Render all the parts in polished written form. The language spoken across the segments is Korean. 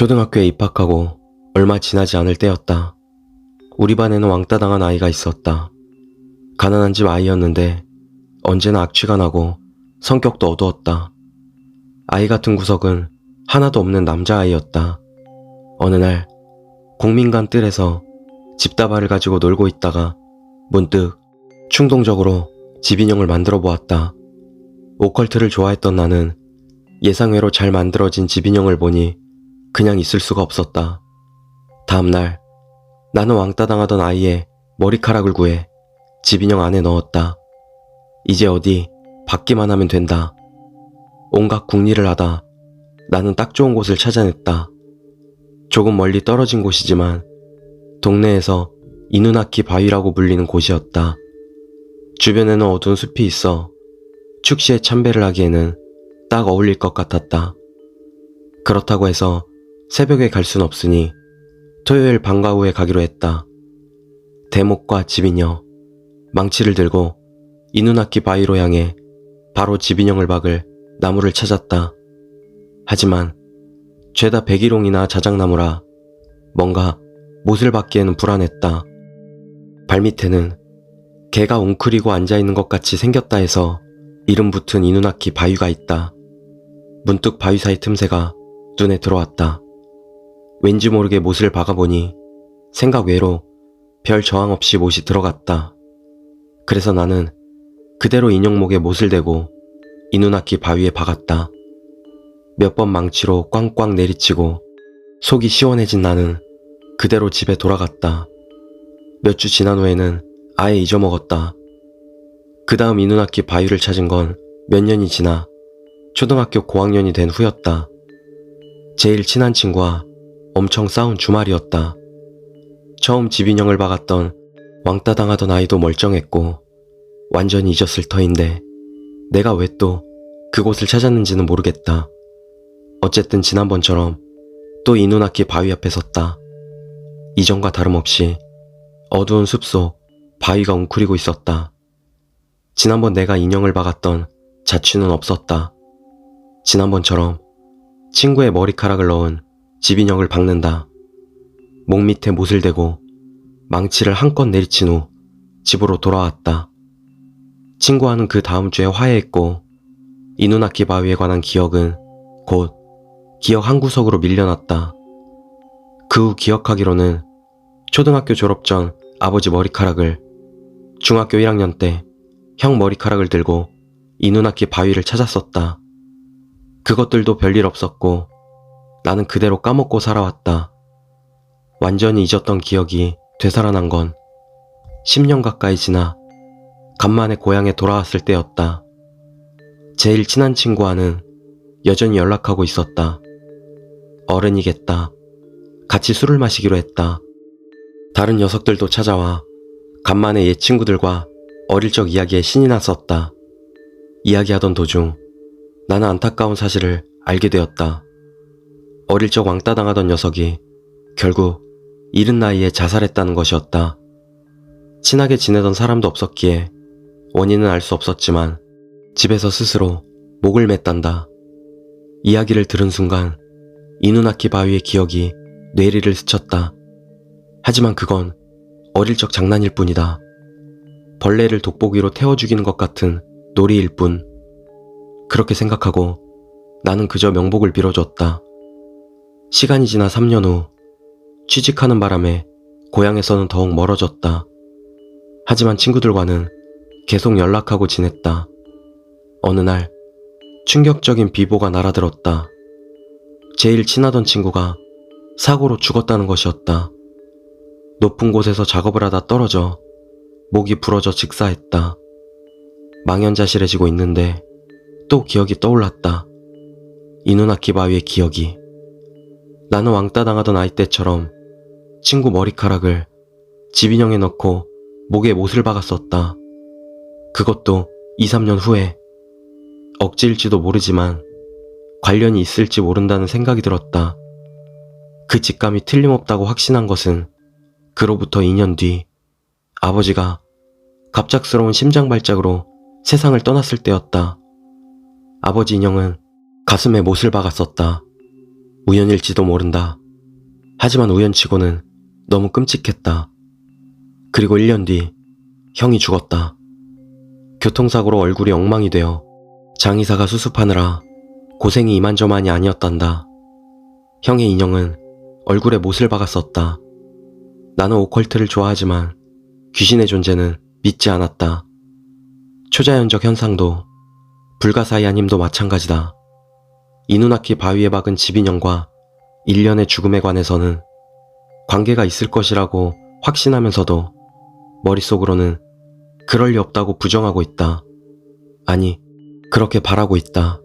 초등학교에 입학하고 얼마 지나지 않을 때였다. 우리 반에는 왕따 당한 아이가 있었다. 가난한 집 아이였는데 언제나 악취가 나고 성격도 어두웠다. 아이 같은 구석은 하나도 없는 남자아이였다. 어느 날 공민관 뜰에서 집다발을 가지고 놀고 있다가 문득 충동적으로 집인형을 만들어 보았다. 오컬트를 좋아했던 나는 예상외로 잘 만들어진 집인형을 보니 그냥 있을 수가 없었다. 다음날 나는 왕따 당하던 아이의 머리카락을 구해 집인형 안에 넣었다. 이제 어디 받기만 하면 된다. 온갖 궁리를 하다 나는 딱 좋은 곳을 찾아냈다. 조금 멀리 떨어진 곳이지만 동네에서 이누나키 바위라고 불리는 곳이었다. 주변에는 어두운 숲이 있어 축시에 참배를 하기에는 딱 어울릴 것 같았다. 그렇다고 해서 새벽에 갈 순 없으니 토요일 방과 후에 가기로 했다. 대목과 집인형, 망치를 들고 이누나키 바위로 향해 바로 집인형을 박을 나무를 찾았다. 하지만 죄다 백일홍이나 자작나무라 뭔가 못을 박기에는 불안했다. 발밑에는 개가 웅크리고 앉아있는 것 같이 생겼다 해서 이름 붙은 이누나키 바위가 있다. 문득 바위 사이 틈새가 눈에 들어왔다. 왠지 모르게 못을 박아보니 생각 외로 별 저항 없이 못이 들어갔다. 그래서 나는 그대로 인형목에 못을 대고 이누나키 바위에 박았다. 몇 번 망치로 꽝꽝 내리치고 속이 시원해진 나는 그대로 집에 돌아갔다. 몇 주 지난 후에는 아예 잊어먹었다. 그 다음 이누나키 바위를 찾은 건 몇 년이 지나 초등학교 고학년이 된 후였다. 제일 친한 친구와 엄청 싸운 주말이었다. 처음 집인형을 박았던 왕따 당하던 아이도 멀쩡했고 완전히 잊었을 터인데 내가 왜 또 그곳을 찾았는지는 모르겠다. 어쨌든 지난번처럼 또 이누나키 바위 앞에 섰다. 이전과 다름없이 어두운 숲속 바위가 웅크리고 있었다. 지난번 내가 인형을 박았던 자취는 없었다. 지난번처럼 친구의 머리카락을 넣은 집인형을 박는다. 목 밑에 못을 대고 망치를 한껏 내리친 후 집으로 돌아왔다. 친구와는 그 다음 주에 화해했고 이누나키 바위에 관한 기억은 곧 기억 한 구석으로 밀려났다. 그 후 기억하기로는 초등학교 졸업 전 아버지 머리카락을, 중학교 1학년 때 형 머리카락을 들고 이누나키 바위를 찾았었다. 그것들도 별일 없었고 나는 그대로 까먹고 살아왔다. 완전히 잊었던 기억이 되살아난 건 10년 가까이 지나 간만에 고향에 돌아왔을 때였다. 제일 친한 친구와는 여전히 연락하고 있었다. 어른이겠다. 같이 술을 마시기로 했다. 다른 녀석들도 찾아와 간만에 옛 친구들과 어릴 적 이야기에 신이 났었다. 이야기하던 도중 나는 안타까운 사실을 알게 되었다. 어릴 적 왕따 당하던 녀석이 결국 이른 나이에 자살했다는 것이었다. 친하게 지내던 사람도 없었기에 원인은 알 수 없었지만 집에서 스스로 목을 맸단다. 이야기를 들은 순간 이누나키 바위의 기억이 뇌리를 스쳤다. 하지만 그건 어릴 적 장난일 뿐이다. 벌레를 돋보기로 태워 죽이는 것 같은 놀이일 뿐. 그렇게 생각하고 나는 그저 명복을 빌어줬다. 시간이 지나 3년 후 취직하는 바람에 고향에서는 더욱 멀어졌다. 하지만 친구들과는 계속 연락하고 지냈다. 어느 날 충격적인 비보가 날아들었다. 제일 친하던 친구가 사고로 죽었다는 것이었다. 높은 곳에서 작업을 하다 떨어져 목이 부러져 직사했다. 망연자실해지고 있는데 또 기억이 떠올랐다. 이누나키 바위의 기억이. 나는 왕따 당하던 아이 때처럼 친구 머리카락을 집인형에 넣고 목에 못을 박았었다. 그것도 2, 3년 후에. 억지일지도 모르지만 관련이 있을지 모른다는 생각이 들었다. 그 직감이 틀림없다고 확신한 것은 그로부터 2년 뒤 아버지가 갑작스러운 심장 발작으로 세상을 떠났을 때였다. 아버지 인형은 가슴에 못을 박았었다. 우연일지도 모른다. 하지만 우연치고는 너무 끔찍했다. 그리고 1년 뒤 형이 죽었다. 교통사고로 얼굴이 엉망이 되어 장의사가 수습하느라 고생이 이만저만이 아니었단다. 형의 인형은 얼굴에 못을 박았었다. 나는 오컬트를 좋아하지만 귀신의 존재는 믿지 않았다. 초자연적 현상도 불가사의한 힘도 마찬가지다. 이누나키 바위에 박은 집인형과 일련의 죽음에 관해서는 관계가 있을 것이라고 확신하면서도 머릿속으로는 그럴 리 없다고 부정하고 있다. 아니, 그렇게 바라고 있다.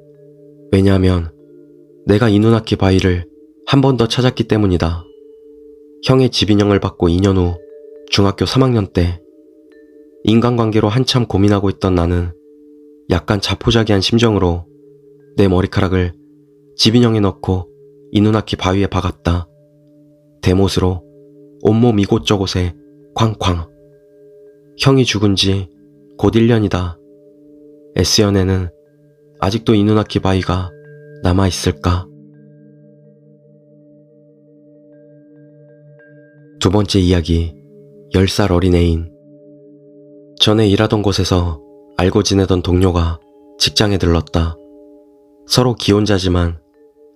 왜냐하면 내가 이누나키 바위를 한 번 더 찾았기 때문이다. 형의 집인형을 받고 2년 후 중학교 3학년 때 인간관계로 한참 고민하고 있던 나는 약간 자포자기한 심정으로 내 머리카락을 집인형에 넣고 이누나키 바위에 박았다. 대못으로 온몸 이곳저곳에 쾅쾅. 형이 죽은 지 곧 1년이다. S연에는 아직도 이누나키 바위가 남아있을까? 두 번째 이야기, 10살 어린 애인. 전에 일하던 곳에서 알고 지내던 동료가 직장에 들렀다. 서로 기혼자지만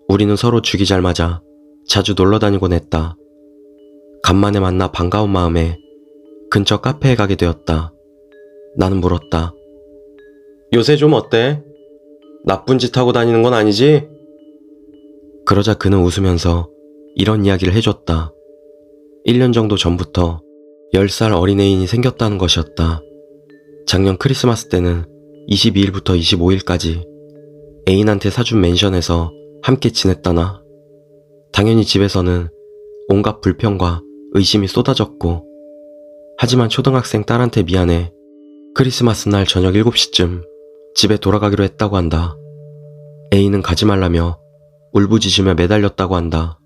우리는 서로 죽이 잘 맞아 자주 놀러 다니곤 했다. 간만에 만나 반가운 마음에 근처 카페에 가게 되었다. 나는 물었다. 요새 좀 어때? 나쁜 짓 하고 다니는 건 아니지? 그러자 그는 웃으면서 이런 이야기를 해줬다. 1년 정도 전부터 10살 어린애인이 생겼다는 것이었다. 작년 크리스마스 때는 22일부터 25일까지 애인한테 사준 맨션에서 함께 지냈다나. 당연히 집에서는 온갖 불평과 의심이 쏟아졌고, 하지만 초등학생 딸한테 미안해 크리스마스 날 저녁 7시쯤 집에 돌아가기로 했다고 한다. 애인은 가지 말라며 울부짖으며 매달렸다고 한다.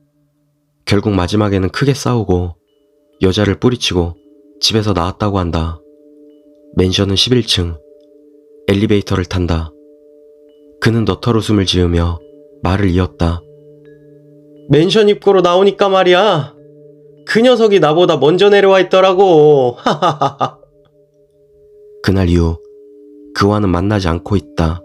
결국 마지막에는 크게 싸우고 여자를 뿌리치고 집에서 나왔다고 한다. 맨션은 11층. 엘리베이터를 탄다. 그는 너털 웃음을 지으며 말을 이었다. 맨션 입구로 나오니까 말이야. 그 녀석이 나보다 먼저 내려와 있더라고. 하하하하. 그날 이후 그와는 만나지 않고 있다.